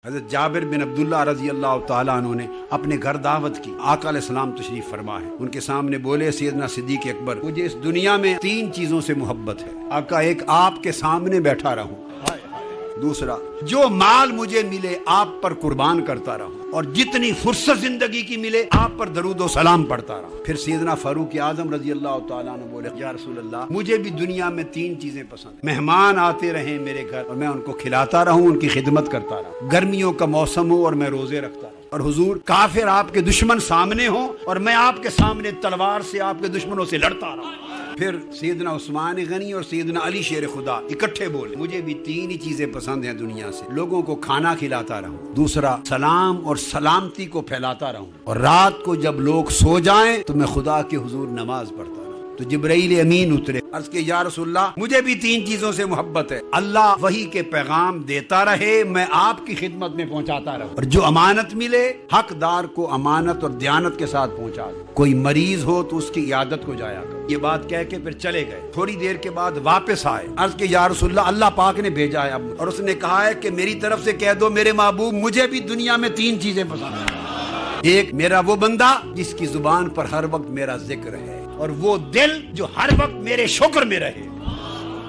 حضرت جابر بن عبداللہ رضی اللہ تعالیٰ عنہ نے اپنے گھر دعوت کی، آقا علیہ السلام تشریف فرما ہے، ان کے سامنے بولے سیدنا صدیق اکبر مجھے اس دنیا میں 3 چیزوں سے محبت ہے۔ آقا ایک آپ کے سامنے بیٹھا رہوں، دوسرا جو مال مجھے ملے آپ پر قربان کرتا رہوں، اور جتنی فرصت زندگی کی ملے آپ پر درود و سلام پڑھتا رہوں۔ پھر سیدنا فاروق اعظم رضی اللہ تعالیٰ عنہ بولے یا رسول اللہ مجھے بھی دنیا میں 3 چیزیں پسند، مہمان آتے رہیں میرے گھر اور میں ان کو کھلاتا رہوں، ان کی خدمت کرتا رہوں، گرمیوں کا موسم ہو اور میں روزے رکھتا رہوں، اور حضور کافر آپ کے دشمن سامنے ہوں اور میں آپ کے سامنے تلوار سے آپ کے دشمنوں سے لڑتا رہوں۔ پھر سیدنا عثمان غنی اور سیدنا علی شیر خدا اکٹھے بولے مجھے بھی 3 ہی چیزیں پسند ہیں دنیا سے، لوگوں کو کھانا کھلاتا رہوں، دوسرا سلام اور سلامتی کو پھیلاتا رہوں، اور رات کو جب لوگ سو جائیں تو میں خدا کے حضور نماز پڑھتا رہوں۔ تو جبرائیل امین اترے، عرض کہ یا رسول اللہ مجھے بھی 3 چیزوں سے محبت ہے، اللہ وحی کے پیغام دیتا رہے، میں آپ کی خدمت میں پہنچاتا رہوں، اور جو امانت ملے حقدار کو امانت اور دیانت کے ساتھ پہنچا دو، کوئی مریض ہو تو اس کی عیادت کو جایا کرو۔ یہ بات کہہ کے پھر چلے گئے، تھوڑی دیر کے بعد واپس آئے، عرض کہ یا رسول اللہ اللہ پاک نے بھیجا ہے اب، اور اس نے کہا ہے کہ میری طرف سے کہہ دو میرے محبوب مجھے بھی دنیا میں 3 چیزیں پسند ہیں، ایک میرا وہ بندہ جس کی زبان پر ہر وقت میرا ذکر ہے، اور وہ دل جو ہر وقت میرے شکر میں رہے،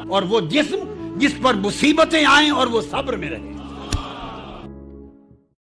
اور وہ جسم جس پر مصیبتیں آئیں اور وہ صبر میں رہے۔